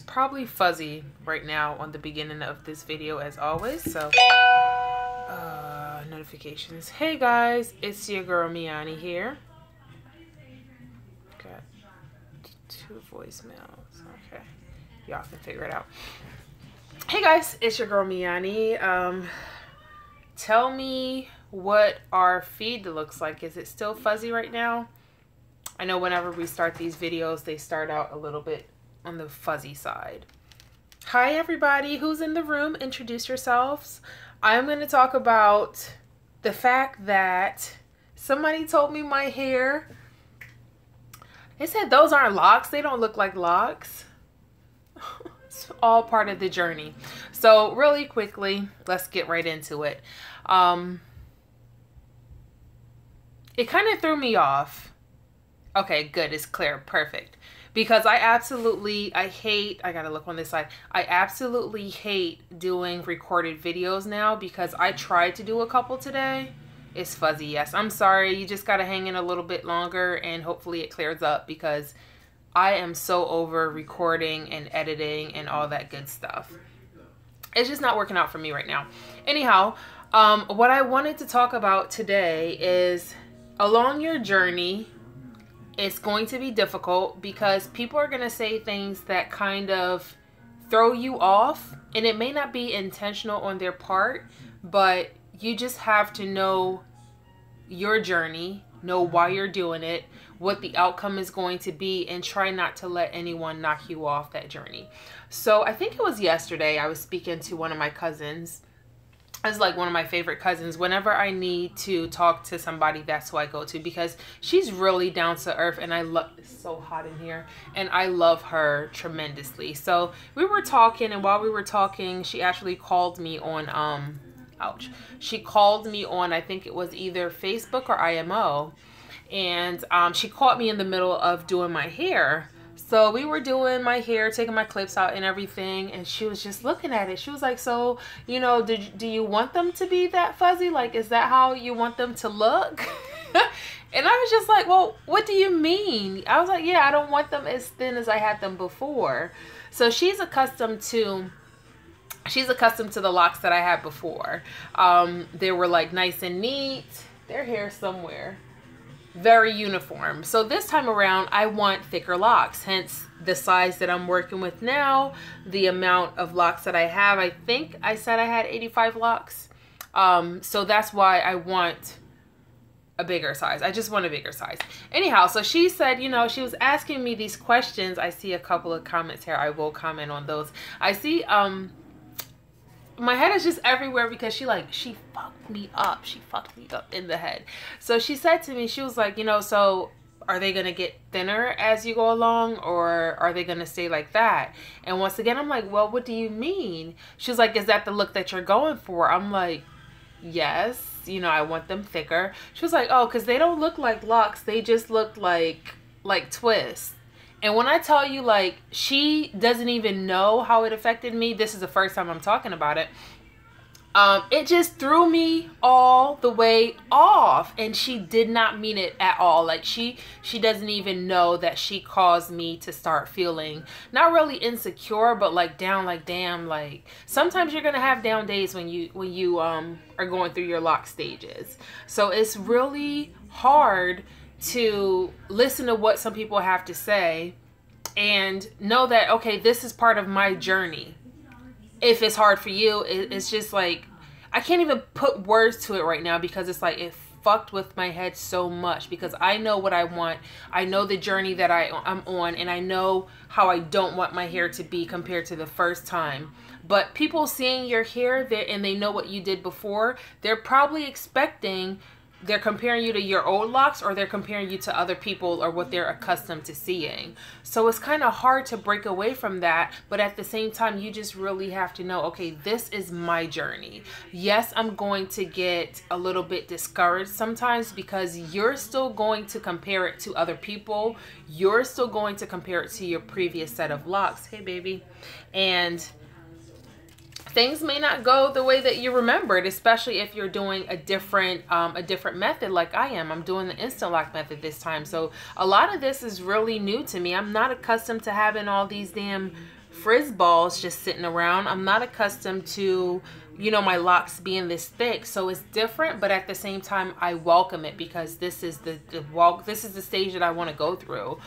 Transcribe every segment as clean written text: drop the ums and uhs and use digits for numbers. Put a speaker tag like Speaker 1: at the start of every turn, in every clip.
Speaker 1: It's probably fuzzy right now on the beginning of this video as always, so notifications. Hey guys, it's your girl Me-Anie here. Got 2 voicemails. Okay, y'all can figure it out. Hey guys, it's your girl Me-Anie. Tell me what our feed looks like. Is it still fuzzy right now? I know whenever we start these videos, they start out a little bit on the fuzzy side. Hi everybody who's in the room, introduce yourselves. I'm going to talk about the fact that somebody told me my hair, they said those aren't locks, they don't look like locks. It's all part of the journey. So really quickly, let's get right into it. It kind of threw me off. Okay, good, it's clear, perfect. Because I gotta look on this side. I absolutely hate doing recorded videos now because I tried to do a couple today. It's fuzzy, yes. I'm sorry, you just gotta hang in a little bit longer and hopefully it clears up because I am so over recording and editing and all that good stuff. It's just not working out for me right now. Anyhow, what I wanted to talk about today is along your journey, it's going to be difficult because people are going to say things that kind of throw you off, and it may not be intentional on their part, but you just have to know your journey, know why you're doing it, what the outcome is going to be, and try not to let anyone knock you off that journey. So I think it was yesterday I was speaking to one of my cousins. It's like one of my favorite cousins. Whenever I need to talk to somebody, that's who I go to because she's really down to earth, and I love, it's so hot in here, and I love her tremendously. So we were talking, and while we were talking, she actually called me on, she called me on, I think it was either Facebook or IMO, and she caught me in the middle of doing my hair. So we were doing my hair, taking my clips out and everything, and she was just looking at it. She was like, so, you know, do you want them to be that fuzzy? Like, is that how you want them to look? And I was just like, well, what do you mean? I was like, yeah, I don't want them as thin as I had them before. So she's accustomed to the locks that I had before. They were like nice and neat. Their hair somewhere. Very uniform. So this time around I want thicker locks, hence the size that I'm working with now, the amount of locks that I have. I think I said I had 85 locks. So that's why I want a bigger size. I just want a bigger size. Anyhow, so she said, you know, she was asking me these questions. I see a couple of comments here. I will comment on those. I see my head is just everywhere because she fucked me up. She fucked me up in the head. So she said to me, she was like, you know, so are they going to get thinner as you go along, or are they going to stay like that? And once again, I'm like, well, what do you mean? She was like, is that the look that you're going for? I'm like, yes, you know, I want them thicker. She was like, oh, because they don't look like locks. They just look like twists. And when I tell you, like, she doesn't even know how it affected me, this is the first time I'm talking about it. It just threw me all the way off, and she did not mean it at all. Like, she doesn't even know that she caused me to start feeling not really insecure, but like down, like, damn, like sometimes you're gonna have down days when you are going through your lock stages. So it's really hard to listen to what some people have to say and know that, okay, this is part of my journey. If it's hard for you, it's just like, I can't even put words to it right now because it's like, it fucked with my head so much because I know what I want. I know the journey that I'm on, and I know how I don't want my hair to be compared to the first time. But people seeing your hair there and they know what you did before, they're probably expecting, they're comparing you to your old locks, or they're comparing you to other people or what they're accustomed to seeing. So it's kind of hard to break away from that, but at the same time, you just really have to know, okay, this is my journey. Yes, I'm going to get a little bit discouraged sometimes because you're still going to compare it to other people. You're still going to compare it to your previous set of locks. Hey, baby. And things may not go the way that you remembered, especially if you're doing a different method like I am. I'm doing the instant lock method this time. So a lot of this is really new to me. I'm not accustomed to having all these damn frizz balls just sitting around. I'm not accustomed to, you know, my locks being this thick, so it's different, but at the same time I welcome it because this is this is the stage that I want to go through.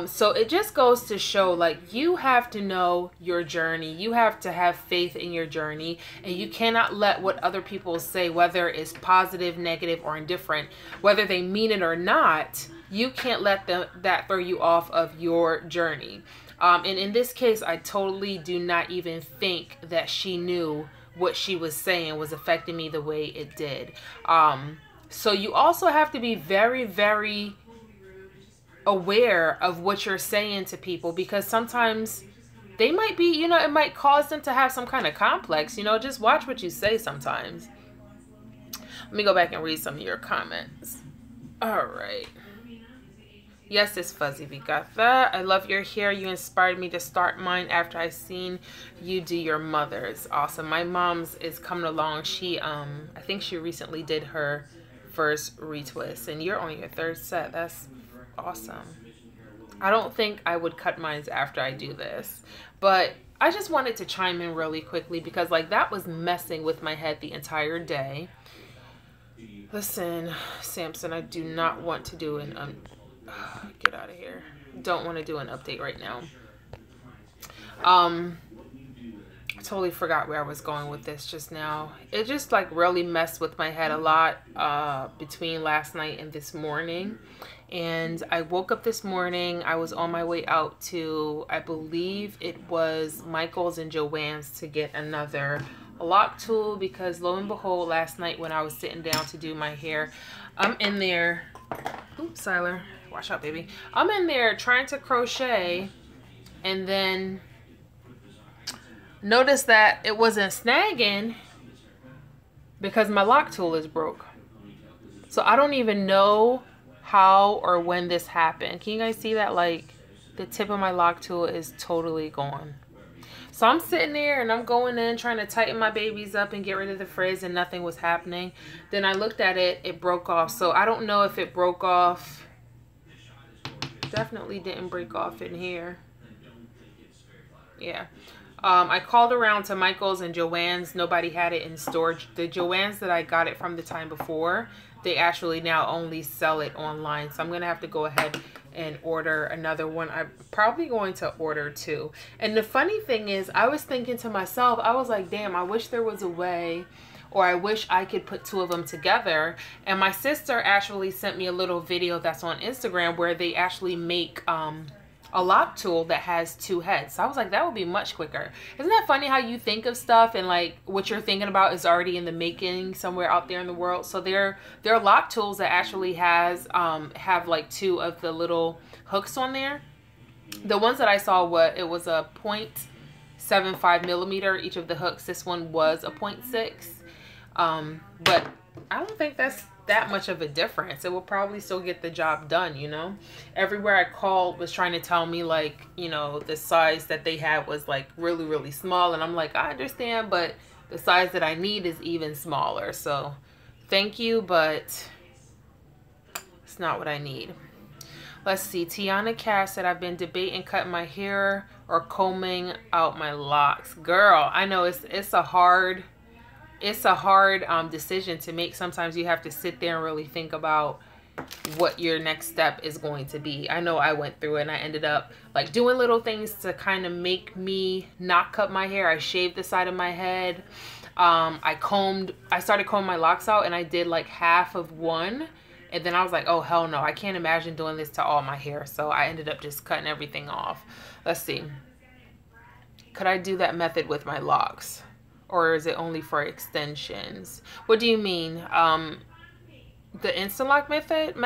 Speaker 1: So it just goes to show, like, you have to know your journey, you have to have faith in your journey, and you cannot let what other people say, whether it's positive, negative, or indifferent, whether they mean it or not, you can't let that throw you off of your journey. And in this case, I totally do not even think that she knew what she was saying was affecting me the way it did. So you also have to be very, very aware of what you're saying to people, because sometimes they might be, you know, it might cause them to have some kind of complex. You know, just watch what you say sometimes. Let me go back and read some of your comments. All right. Yes, it's fuzzy. We got that. I love your hair. You inspired me to start mine after I seen you do your mother's. Awesome. My mom's is coming along. She, I think she recently did her first retwist, and you're on your third set. That's awesome. I don't think I would cut mine after I do this, but I just wanted to chime in really quickly because, like, that was messing with my head the entire day. Listen, Samson, I do not want to do an get out of here. Don't want to do an update right now. I totally forgot where I was going with this just now. It just, like, really messed with my head a lot between last night and this morning. And I woke up this morning. I was on my way out to, I believe it was Michael's and Joann's, to get another lock tool, because lo and behold, last night when I was sitting down to do my hair, I'm in there. Oops, Siler. Watch out, baby. I'm in there trying to crochet, and then notice that it wasn't snagging because my lock tool is broke. So I don't even know how or when this happened. Can you guys see that? Like, the tip of my lock tool is totally gone. So I'm sitting there and I'm going in trying to tighten my babies up and get rid of the frizz, and nothing was happening. Then I looked at it, it broke off. So I don't know if it broke off. Definitely didn't break off in here. Yeah. I called around to Michael's and Joann's. Nobody had it in storage. The Joann's that I got it from the time before, they actually now only sell it online. So I'm going to have to go ahead and order another one. I'm probably going to order two. And the funny thing is, I was thinking to myself, I was like, damn, I wish there was a way, or I wish I could put two of them together. And my sister actually sent me a little video that's on Instagram where they actually make a lock tool that has two heads. So I was like, that would be much quicker. Isn't that funny how you think of stuff and, like, what you're thinking about is already in the making somewhere out there in the world? So there are lock tools that actually have like two of the little hooks on there. The ones that I saw, it was a 0.75 millimeter each of the hooks. This one was a 0.6. But I don't think that's that much of a difference. It will probably still get the job done, you know. Everywhere I called was trying to tell me, like, you know, the size that they had was like really, really small, and I'm like, I understand, but the size that I need is even smaller. So thank you, but it's not what I need. Let's see. Tiana Cash said, I've been debating cutting my hair or combing out my locks. Girl, I know it's a hard decision to make. Sometimes you have to sit there and really think about what your next step is going to be. I know I went through it and I ended up, like, doing little things to kind of make me not cut my hair. I shaved the side of my head. I started combing my locks out, and I did like half of one. And then I was like, oh, hell no, I can't imagine doing this to all my hair. So I ended up just cutting everything off. Let's see. Could I do that method with my locks? Or is it only for extensions? What do you mean? The instant lock method?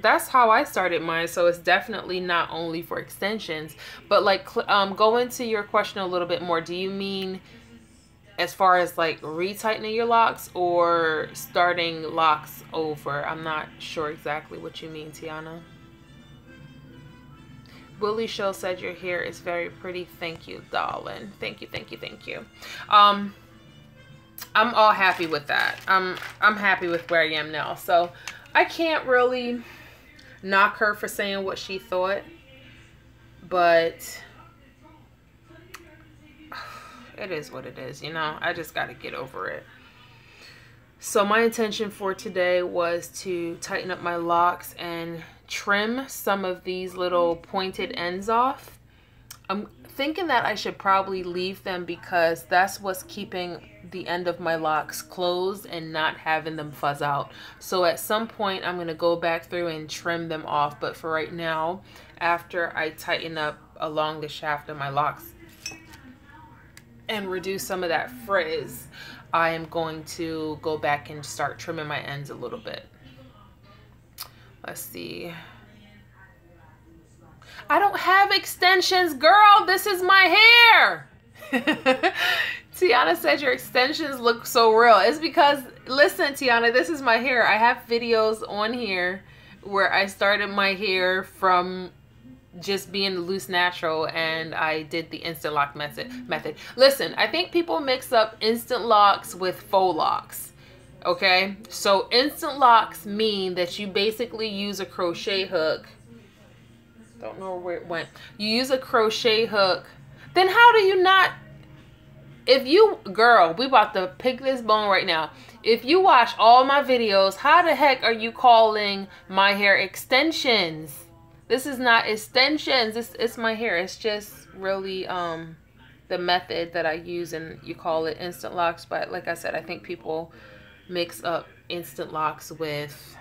Speaker 1: That's how I started mine. So it's definitely not only for extensions. But, like, go into your question a little bit more. Do you mean as far as, like, retightening your locks or starting locks over? I'm not sure exactly what you mean, Tiana. Willie Show said your hair is very pretty. Thank you, darling. Thank you, thank you, thank you. I'm all happy with that. I'm happy with where I am now. So I can't really knock her for saying what she thought, but it is what it is, you know. I just got to get over it. So my intention for today was to tighten up my locks and trim some of these little pointed ends off. I'm thinking that I should probably leave them because that's what's keeping the end of my locks closed and not having them fuzz out. So at some point I'm going to go back through and trim them off. But for right now, after I tighten up along the shaft of my locks and reduce some of that frizz, I am going to go back and start trimming my ends a little bit. Let's see. I don't have extensions, girl. This is my hair. Tiana said your extensions look so real. It's because, listen, Tiana, this is my hair. I have videos on here where I started my hair from just being loose natural, and I did the instant lock method. Listen, I think people mix up instant locks with faux locks. Okay, so instant locks mean that you basically use a crochet hook. Don't know where it went. You use a crochet hook. Then how do you not? If you, girl, we about to pick this bone right now. If you watch all my videos, how the heck are you calling my hair extensions? This is not extensions. It's my hair. It's just really the method that I use, and you call it instant locks. But like I said, I think people mix up instant locks with,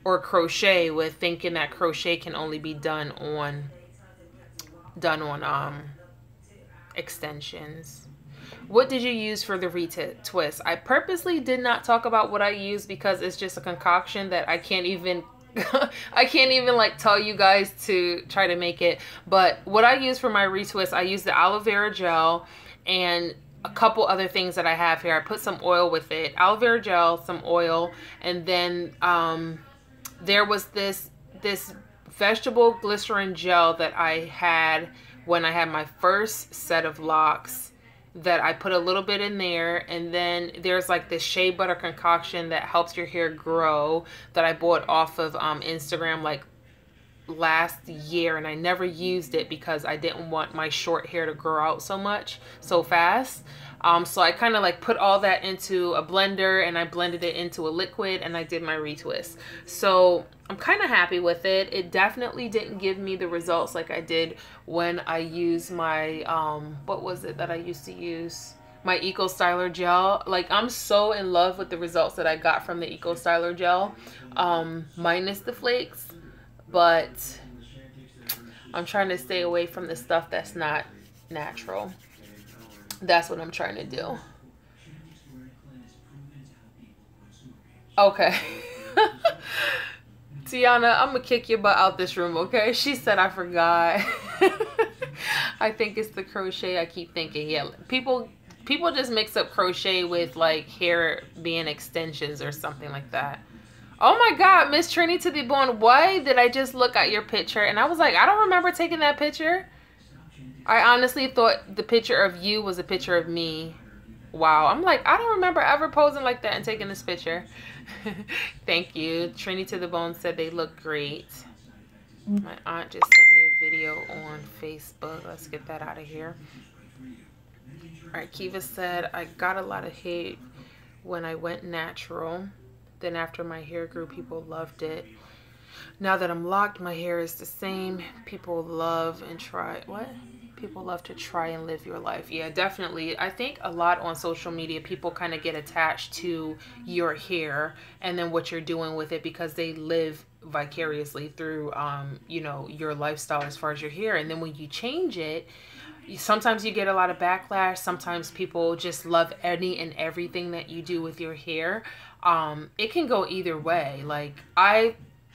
Speaker 1: or crochet with, thinking that crochet can only be done on extensions. What did you use for the retwist? I purposely did not talk about what I used because it's just a concoction that I can't even I can't even like tell you guys to try to make it. But what I use for my retwist, I use the aloe vera gel and a couple other things that I have here. I put some oil with it, aloe vera gel, some oil, and then there was this vegetable glycerin gel that I had when I had my first set of locks, that I put a little bit in there. And then there's like this shea butter concoction that helps your hair grow that I bought off of Instagram like last year, and I never used it because I didn't want my short hair to grow out so fast. So I kind of like put all that into a blender and I blended it into a liquid and I did my retwist. So I'm kind of happy with it. It definitely didn't give me the results like I did when I used my, what was it that I used to use? My Eco Styler gel. Like, I'm so in love with the results that I got from the Eco Styler gel, minus the flakes. But I'm trying to stay away from the stuff that's not natural. That's what I'm trying to do. Okay. Tiana, I'm gonna kick your butt out this room, okay? She said I forgot. I think it's the crochet. I keep thinking, yeah, people just mix up crochet with like hair being extensions or something like that. Oh my God, Miss Trini to the bone. Why did I just look at your picture? And I was like, I don't remember taking that picture. I honestly thought the picture of you was a picture of me. Wow. I'm like, I don't remember ever posing like that and taking this picture. Thank you. Trini to the bone said they look great. My aunt just sent me a video on Facebook. Let's get that out of here. All right, Kiva said, I got a lot of hate when I went natural. Then after my hair grew, people loved it. Now that I'm locked, my hair is the same. People love and try. What? People love to try and live your life. Yeah, definitely. I think a lot on social media, people kind of get attached to your hair and then what you're doing with it because they live vicariously through, you know, your lifestyle as far as your hair. And then when you change it, sometimes you get a lot of backlash. Sometimes people just love any and everything that you do with your hair. It can go either way. Like,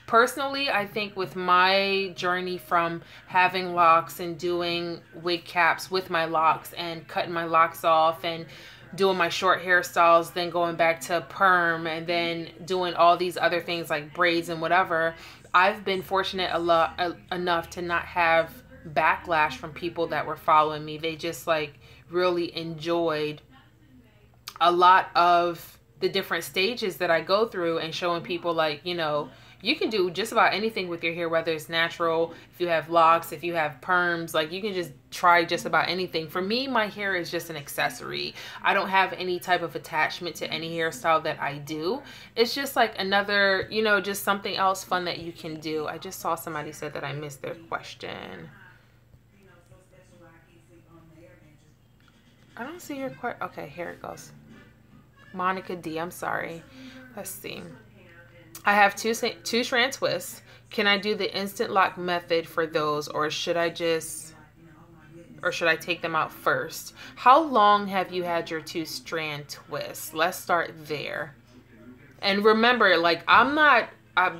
Speaker 1: personally, I think with my journey from having locks and doing wig caps with my locks and cutting my locks off and doing my short hairstyles, then going back to perm and then doing all these other things like braids and whatever, I've been fortunate enough to not have backlash from people that were following me. They just like really enjoyed a lot of the different stages that I go through and showing people like, you know, You can do just about anything with your hair, whether it's natural, if you have locks, if you have perms, like you can just try just about anything. For me, my hair is just an accessory. I don't have any type of attachment to any hairstyle that I do. It's just like another, you know, just something else fun that you can do. I just saw somebody said that I missed their question. I don't see your question. Okay, here it goes. Monica D, I'm sorry. Let's see. I have two strand twists. Can I do the instant lock method for those, or should I take them out first? How long have you had your 2-strand twists? Let's start there. And remember, like, I'm not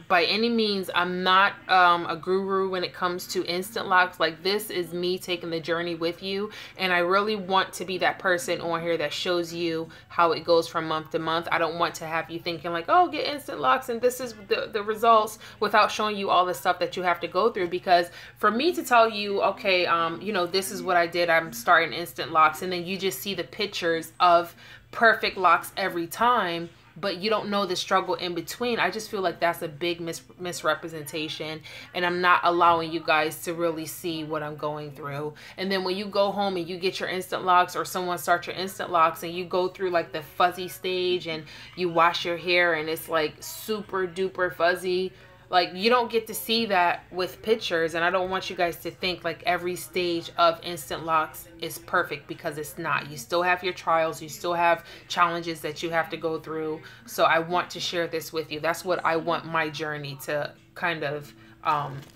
Speaker 1: by any means, I'm not a guru when it comes to instant locks. Like, this is me taking the journey with you, and I really want to be that person on here that shows you how it goes from month to month. I don't want to have you thinking like, oh, get instant locks and this is the results, without showing you all the stuff that you have to go through. Because for me to tell you, okay, you know, this is what I did, I'm starting instant locks, and then you just see the pictures of perfect locks every time, but you don't know the struggle in between. I just feel like that's a big misrepresentation, and I'm not allowing you guys to really see what I'm going through. And then when you go home and you get your instant locks, or someone starts your instant locks, and you go through like the fuzzy stage and you wash your hair and it's like super duper fuzzy, like, you don't get to see that with pictures. And I don't want you guys to think like every stage of instant locks is perfect, because it's not. You still have your trials, you still have challenges that you have to go through. So I want to share this with you. That's what I want my journey to kind of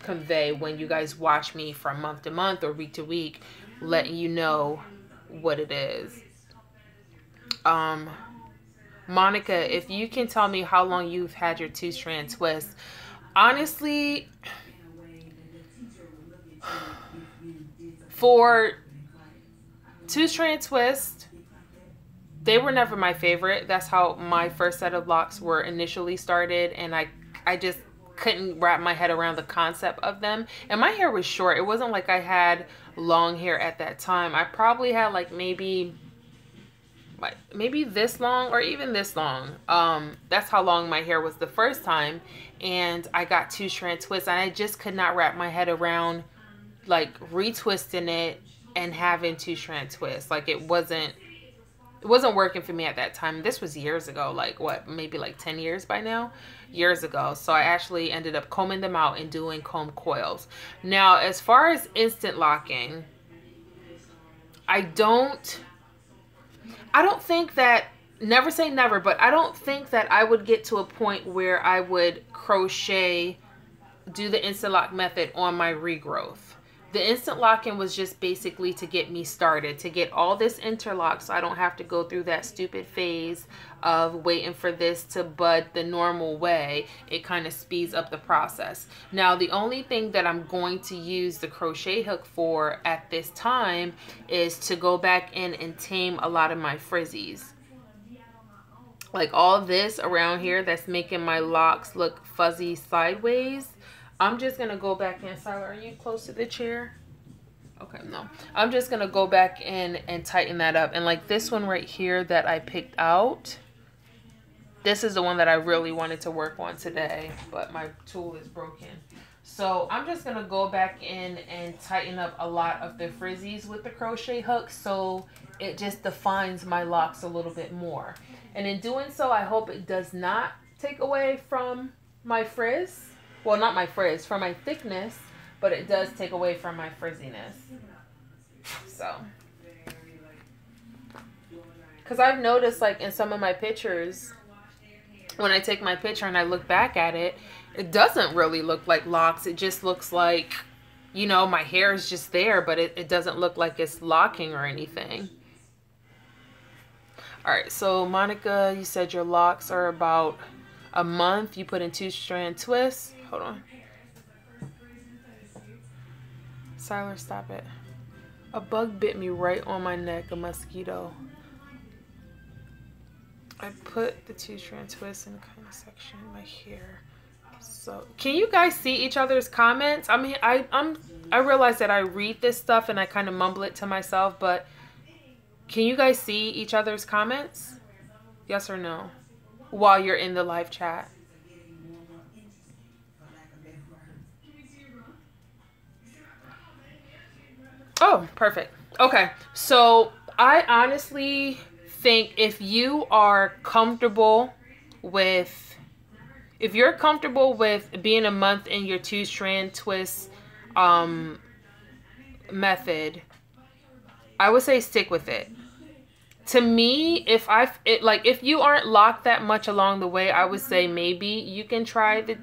Speaker 1: convey when you guys watch me from month to month or week to week, letting you know what it is. Monica, if you can tell me how long you've had your 2-strand twist. Honestly, for 2-strand twist, they were never my favorite. That's how my first set of locks were initially started, and I just couldn't wrap my head around the concept of them. And my hair was short. It wasn't like I had long hair at that time. I probably had like maybe this long, or even this long. That's how long my hair was the first time, and I got 2-strand twists, and I just could not wrap my head around like retwisting it and having 2-strand twists. Like, it wasn't working for me at that time. This was years ago, like what, maybe like 10 years by now, years ago. So I actually ended up combing them out and doing comb coils. Now, as far as instant locking, I don't think that, never say never, but I don't think that I would get to a point where I would do the instant lock method on my regrowth. The instant locking was just basically to get me started, to get all this interlock, so I don't have to go through that stupid phase of waiting for this to bud the normal way. It kind of speeds up the process. Now, the only thing that I'm going to use the crochet hook for at this time is to go back in and tame a lot of my frizzies. Like all this around here that's making my locks look fuzzy sideways, I'm just going to go back in. Siler, are you close to the chair? Okay, no. I'm just going to go back in and tighten that up. And like this one right here that I picked out, this is the one that I really wanted to work on today, but my tool is broken. So I'm just going to go back in and tighten up a lot of the frizzies with the crochet hook, so it just defines my locks a little bit more. And in doing so, I hope it does not take away from my frizz. Well, not my frizz, from my thickness, but it does take away from my frizziness. So, because I've noticed, like, in some of my pictures, when I take my picture and I look back at it, it doesn't really look like locks. It just looks like, you know, my hair is just there, but it doesn't look like it's locking or anything. All right, so Monica, you said your locks are about a month. You put in 2-strand twists. Hold on. Siler, stop it. A bug bit me right on my neck, a mosquito. I put the 2-strand twist in the kind of section of my hair. So, can you guys see each other's comments? I mean, I realize that I read this stuff and I kind of mumble it to myself, but can you guys see each other's comments? Yes or no? While you're in the live chat. Oh, perfect. Okay, so I honestly think if you are comfortable with, if you're comfortable with being a month in your 2-strand twist method, I would say stick with it. To me, if you aren't locked that much along the way, I would say maybe you can try the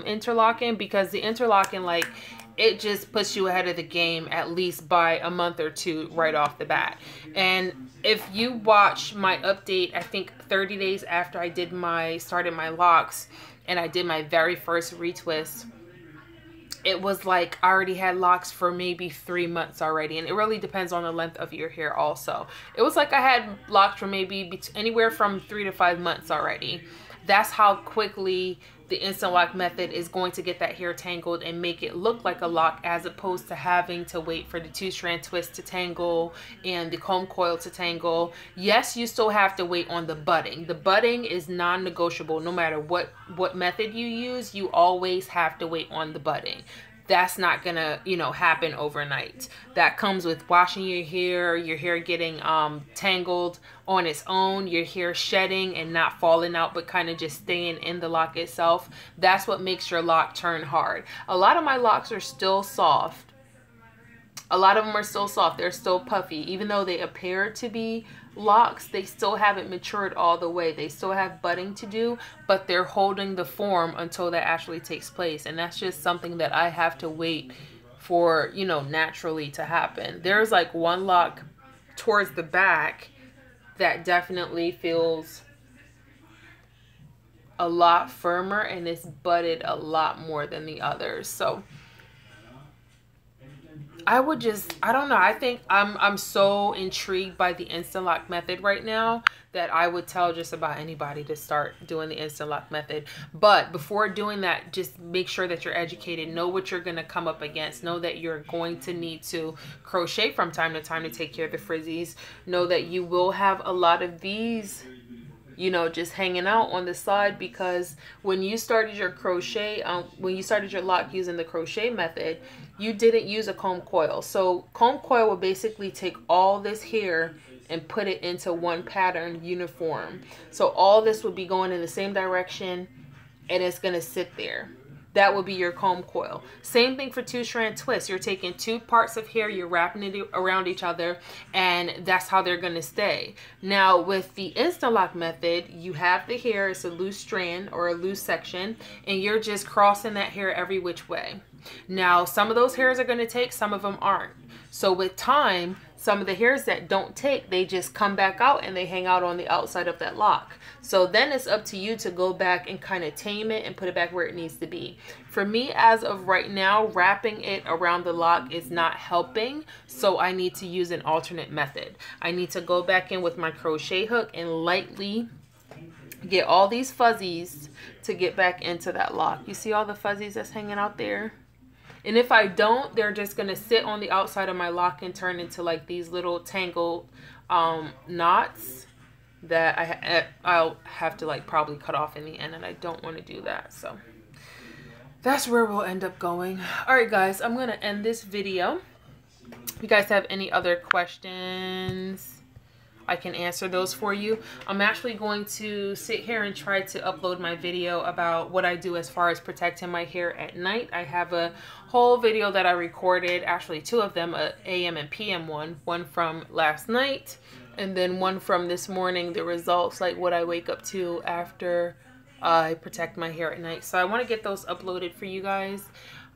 Speaker 1: interlocking, because the interlocking, like, it just puts you ahead of the game at least by a month or two right off the bat. And if you watch my update, I think 30 days after I started my locks and I did my very first retwist, it was like I already had locks for maybe 3 months already. And it really depends on the length of your hair also. It was like I had locks for maybe anywhere from 3 to 5 months already. That's how quickly the instant lock method is going to get that hair tangled and make it look like a lock, as opposed to having to wait for the 2-strand twist to tangle and the comb coil to tangle. Yes, you still have to wait on the budding. The budding is non-negotiable. No matter what method you use, you always have to wait on the budding. That's not gonna, happen overnight. That comes with washing your hair getting tangled on its own, your hair shedding and not falling out, but kind of just staying in the lock itself. That's what makes your lock turn hard. A lot of my locks are still soft. A lot of them are still soft. They're still puffy. Even though they appear to be locks, they still haven't matured all the way. They still have budding to do, but they're holding the form until that actually takes place. And that's just something that I have to wait for, naturally to happen. There's like one lock towards the back that definitely feels a lot firmer and it's budded a lot more than the others. So I don't know. I think I'm so intrigued by the instant lock method right now that I would tell just about anybody to start doing the instant lock method. But before doing that, just make sure that you're educated. Know what you're going to come up against. Know that you're going to need to crochet from time to time to take care of the frizzies. Know that you will have a lot of these, just hanging out on the side, because when you started your crochet, when you started your lock using the crochet method, you didn't use a comb coil. So comb coil will basically take all this hair and put it into one pattern uniform. So all this would be going in the same direction and it's going to sit there. That would be your comb coil. Same thing for 2-strand twists. You're taking 2 parts of hair, you're wrapping it around each other, and that's how they're going to stay. Now, with the instant lock method, you have the hair, it's a loose strand or a loose section, and you're just crossing that hair every which way. Now, some of those hairs are going to take, some of them aren't. So with time, some of the hairs that don't take, they just come back out and they hang out on the outside of that lock. So then it's up to you to go back and kind of tame it and put it back where it needs to be. For me, as of right now, wrapping it around the lock is not helping. So I need to use an alternate method. I need to go back in with my crochet hook and lightly get all these fuzzies to get back into that lock. You see all the fuzzies that's hanging out there? And if I don't, they're just going to sit on the outside of my lock and turn into like these little tangled knots that I'll have to like probably cut off in the end, and I don't want to do that. So that's where we'll end up going. All right, guys, I'm going to end this video. If you guys have any other questions, I can answer those for you. I'm actually going to sit here and try to upload my video about what I do as far as protecting my hair at night. I have a whole video that I recorded, actually 2 of them, a AM and PM one from last night, and then one from this morning, the results, like what I wake up to after I protect my hair at night. So I want to get those uploaded for you guys.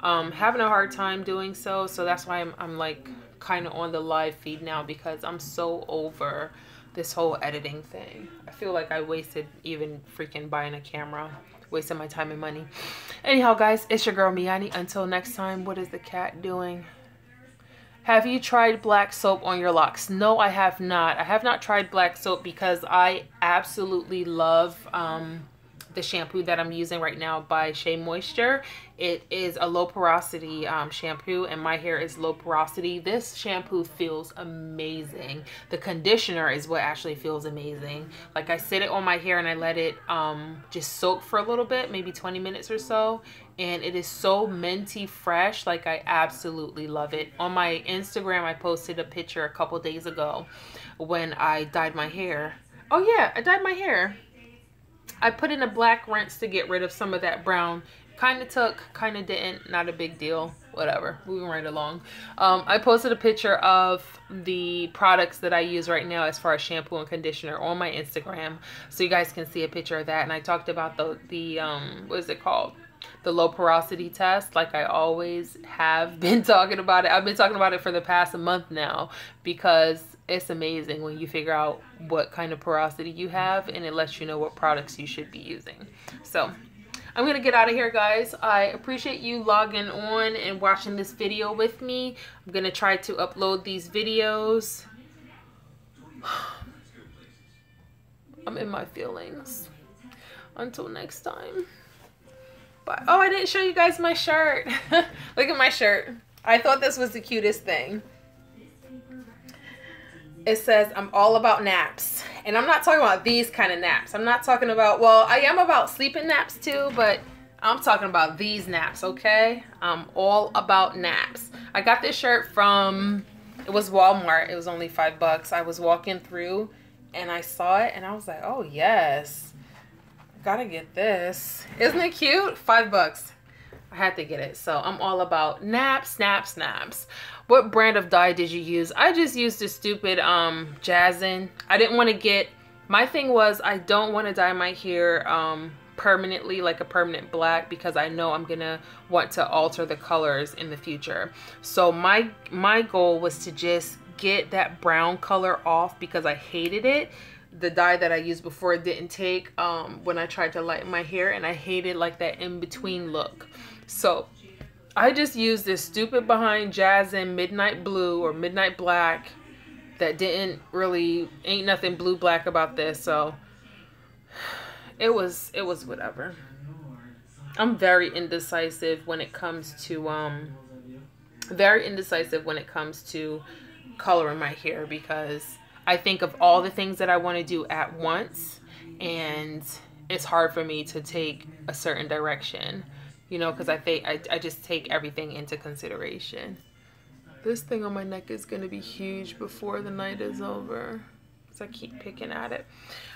Speaker 1: Having a hard time doing so that's why I'm like kind of on the live feed now, because I'm so over this whole editing thing. I feel like I wasted even freaking buying a camera, wasting my time and money. Anyhow, guys, it's your girl Me-Anie. Until next time, what is the cat doing? Have you tried black soap on your locks? No, I have not. I have not tried black soap because I absolutely love the shampoo that I'm using right now by Shea Moisture. It is a low porosity shampoo, and my hair is low porosity. This shampoo feels amazing. The conditioner is what actually feels amazing. Like, I sit it on my hair and I let it just soak for a little bit, maybe 20 minutes or so, and it is so minty fresh. Like, I absolutely love it. On my Instagram, I posted a picture a couple days ago when I dyed my hair. Oh yeah, I dyed my hair. I put in a black rinse to get rid of some of that brown. Kind of took, kind of didn't, not a big deal, whatever, moving right along. I posted a picture of the products that I use right now as far as shampoo and conditioner on my Instagram, so you guys can see a picture of that. And I talked about the what is it called, the low porosity test, like I always have been talking about it. I've been talking about it for the past month now, because it's amazing when you figure out what kind of porosity you have, and it lets you know what products you should be using. So I'm gonna get out of here, guys. I appreciate you logging on and watching this video with me. I'm gonna try to upload these videos. I'm in my feelings. Until next time. Bye. Oh, I didn't show you guys my shirt. Look at my shirt. I thought this was the cutest thing. It says, I'm all about naps. And I'm not talking about these kind of naps. I'm not talking about, well, I am about sleeping naps too, but I'm talking about these naps, okay? I'm all about naps. I got this shirt from, it was Walmart. It was only $5. I was walking through and I saw it and I was like, oh yes, gotta get this. Isn't it cute? $5. I had to get it. So I'm all about naps, naps, naps. What brand of dye did you use? I just used the stupid Jazzin. I didn't want to get, my thing was I don't want to dye my hair permanently, like a permanent black, because I know I'm gonna want to alter the colors in the future. So my goal was to just get that brown color off, because I hated it. The dye that I used before didn't take when I tried to lighten my hair, and I hated like that in-between look. So I just used this stupid behind Jazzin Midnight Blue or Midnight Black that didn't really, ain't nothing blue black about this. So it was whatever. I'm very indecisive when it comes to coloring my hair, because I think of all the things that I want to do at once, and it's hard for me to take a certain direction, you know, because I just take everything into consideration. This thing on my neck is going to be huge before the night is over, because I keep picking at it.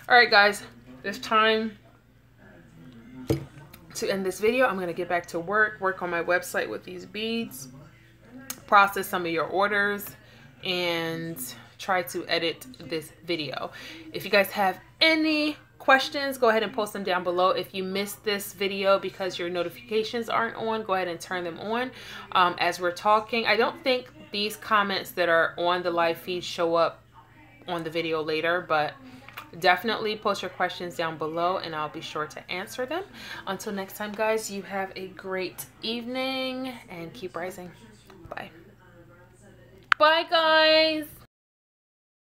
Speaker 1: All right, guys, it's time to end this video. I'm going to get back to work on my website with these beads, process some of your orders, and try to edit this video. If you guys have any questions, go ahead and post them down below. If you missed this video because your notifications aren't on, go ahead and turn them on as we're talking. I don't think these comments that are on the live feed show up on the video later, but definitely post your questions down below and I'll be sure to answer them. Until next time, guys, you have a great evening and keep rising. Bye. Bye, guys.